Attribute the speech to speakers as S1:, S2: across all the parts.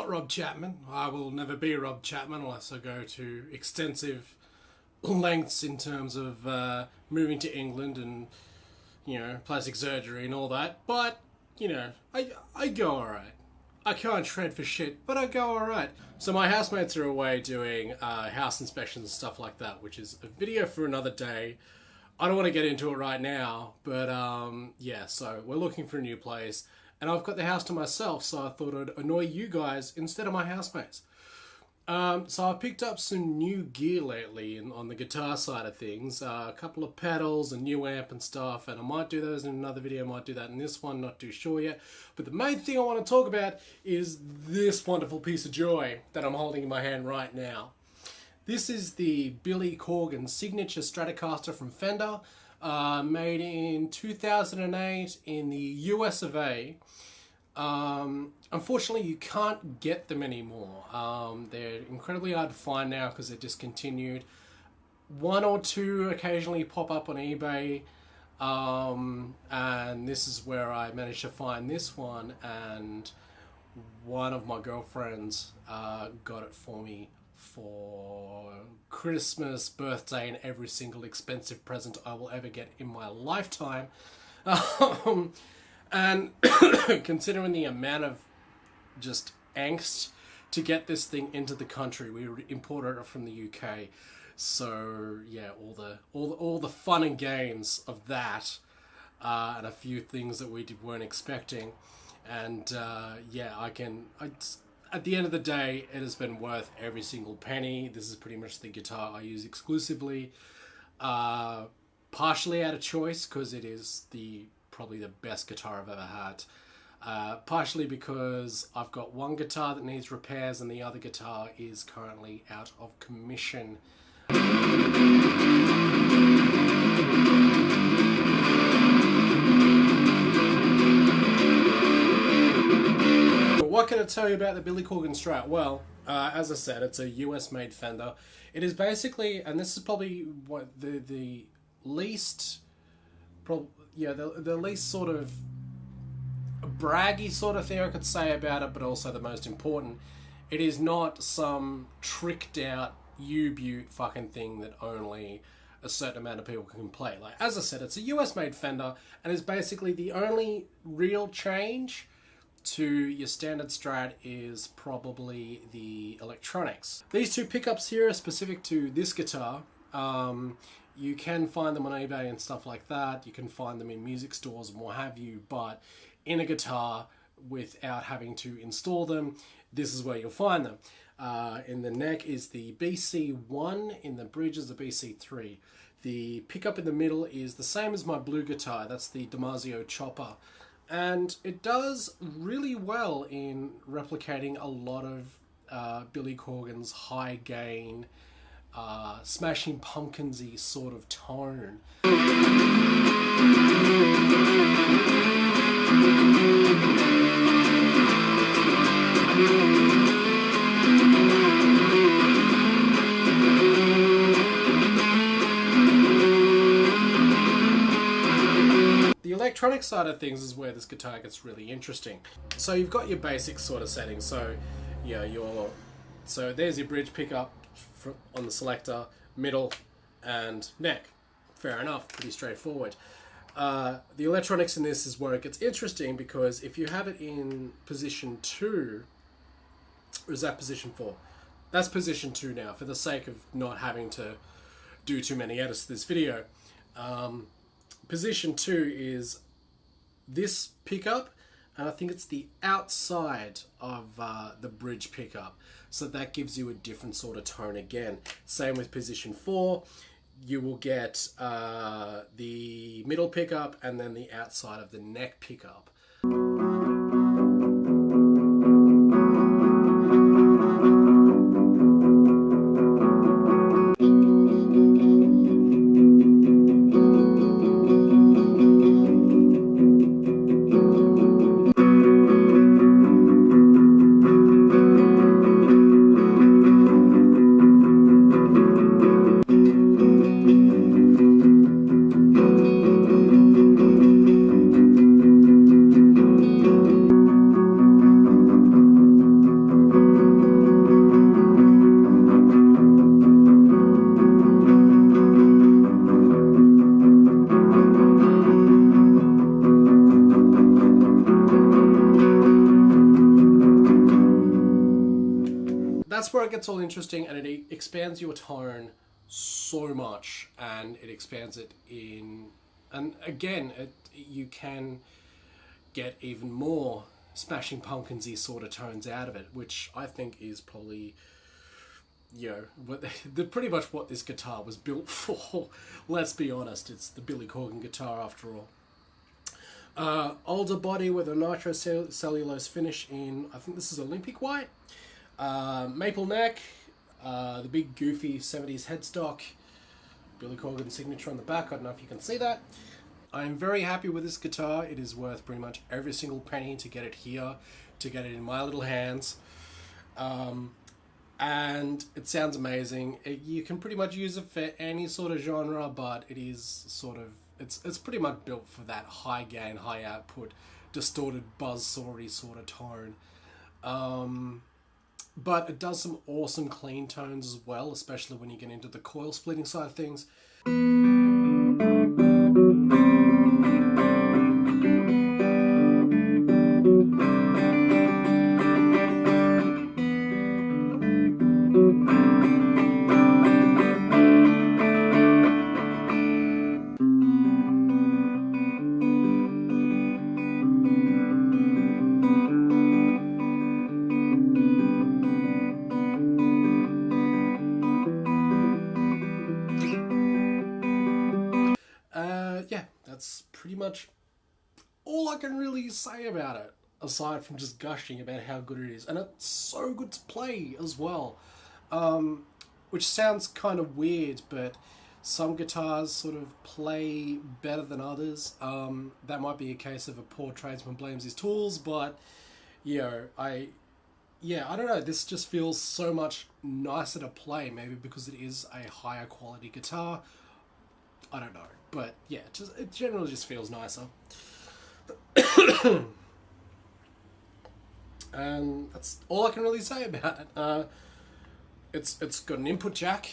S1: not Rob Chapman. I will never be Rob Chapman unless I go to extensive lengths in terms of moving to England and, you know, plastic surgery and all that. But, you know, I go alright. I can't shred for shit, but I go alright. So my housemates are away doing house inspections and stuff like that, which is a video for another day. I don't want to get into it right now, but yeah, so we're looking for a new place. And I've got the house to myself, so I thought I'd annoy you guys instead of my housemates. So I've picked up some new gear lately on the guitar side of things. A couple of pedals, a new amp and stuff, and I might do those in another video, I might do that in this one, not too sure yet. But the main thing I want to talk about is this wonderful piece of joy that I'm holding in my hand right now. This is the Billy Corgan signature Stratocaster from Fender, made in 2008 in the US of A. Unfortunately, you can't get them anymore. They're incredibly hard to find now because they're discontinued. One or two occasionally pop up on eBay, and this is where I managed to find this one, and one of my girlfriends got it for me for Christmas, birthday, and every single expensive present I will ever get in my lifetime. And considering the amount of just angst to get this thing into the country, we imported it from the UK. So yeah, all the fun and games of that, and a few things that we weren't expecting. And yeah, at the end of the day, it has been worth every single penny. This is pretty much the guitar I use exclusively. Partially out of choice because it is probably the best guitar I've ever had. Partially because I've got one guitar that needs repairs and the other guitar is currently out of commission. What can I tell you about the Billy Corgan Strat? Well, as I said, it's a US made Fender. It is basically, and this is probably what the least, the least sort of braggy sort of thing I could say about it, but also the most important. It is not some tricked out U-Butte fucking thing that only a certain amount of people can play. Like, as I said, it's a US made Fender, and is basically the only real change to your standard Strat is probably the electronics. These two pickups here are specific to this guitar. You can find them on eBay and stuff like that. You can find them in music stores and what have you, but in a guitar, without having to install them, this is where you'll find them. In the neck is the BC1, in the bridge is the BC3. The pickup in the middle is the same as my blue guitar, that's the Damasio Chopper. And it does really well in replicating a lot of Billy Corgan's high gain, Smashing Pumpkins-y sort of tone. The electronic side of things is where this guitar gets really interesting. So you've got your basic sort of settings. So yeah, so there's your bridge pickup on the selector, middle, and neck. Fair enough, pretty straightforward. The electronics in this is where it gets interesting, because if you have it in position 2, or is that position 4? That's position 2 now, for the sake of not having to do too many edits to this video. Position 2 is this pickup, and I think it's the outside of the bridge pickup. So that gives you a different sort of tone again. Same with position 4. You will get the middle pickup and then the outside of the neck pickup. that's where it gets all interesting, and it expands your tone so much, and it expands it in, and again, you can get even more Smashing Pumpkins-y sort of tones out of it, which I think is probably, you know, pretty much what this guitar was built for. Let's be honest, it's the Billy Corgan guitar after all. Older body with a nitrocellulose finish in, I think this is Olympic white. Maple neck, the big goofy 70s headstock, Billy Corgan signature on the back. I don't know if you can see that. I'm very happy with this guitar. It is worth pretty much every single penny to get it here, to get it in my little hands. And it sounds amazing. You can pretty much use it for any sort of genre, but it is sort of, it's pretty much built for that high gain, high output, distorted buzzsaw-y sort of tone. But it does some awesome clean tones as well, especially when you get into the coil splitting side of things. Yeah, that's pretty much all I can really say about it, aside from just gushing about how good it is. And it's so good to play as well, which sounds kind of weird, but some guitars sort of play better than others. That might be a case of a poor tradesman blames his tools, but you know, I don't know, this just feels so much nicer to play, maybe because it is a higher quality guitar. I don't know, but yeah, it generally just feels nicer. And that's all I can really say about it. It's got an input jack.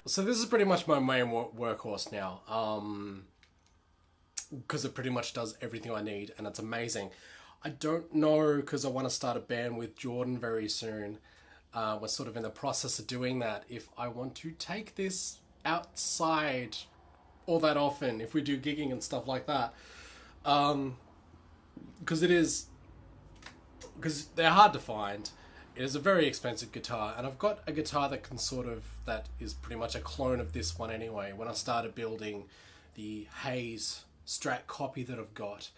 S1: So this is pretty much my main workhorse now, because it pretty much does everything I need, and it's amazing. I don't know, because I want to start a band with Jordan very soon. We're sort of in the process of doing that. If I want to take this outside all that often, if we do gigging and stuff like that, because they're hard to find. It is a very expensive guitar, and I've got a guitar that is pretty much a clone of this one anyway. When I started building the Hayes Strat copy that I've got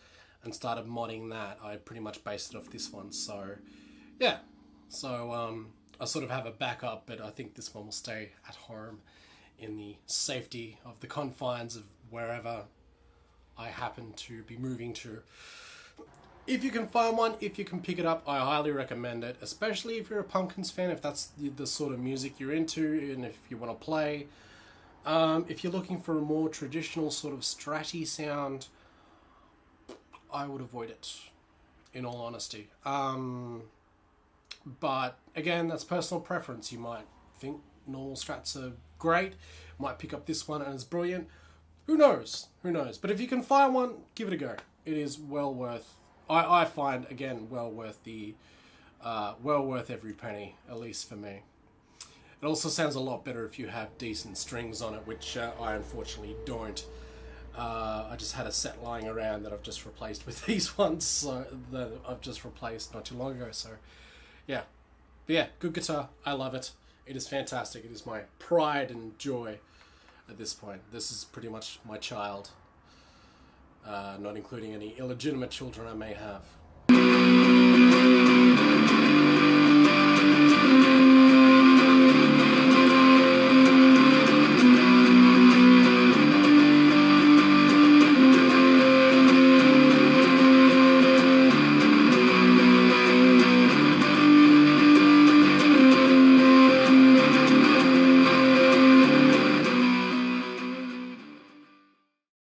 S1: and started modding that, I pretty much based it off this one. So yeah, so I sort of have a backup, but I think this one will stay at home in the safety of the confines of wherever I happen to be moving to. If you can find one, if you can pick it up, I highly recommend it, especially if you're a Pumpkins fan, if that's the sort of music you're into, and if you want to play. If you're looking for a more traditional sort of stratty sound, I would avoid it, in all honesty. But again, that's personal preference. You might think normal strats are great, might pick up this one and it's brilliant. Who knows? Who knows? But if you can find one, give it a go. It is well worth. I find, again, well worth every penny, at least for me. It also sounds a lot better if you have decent strings on it, which I unfortunately don't. I just had a set lying around that I've just replaced with these ones, so that I've just replaced not too long ago. So, yeah, but yeah, good guitar. I love it. It is fantastic. It is my pride and joy at this point. This is pretty much my child. Not including any illegitimate children I may have.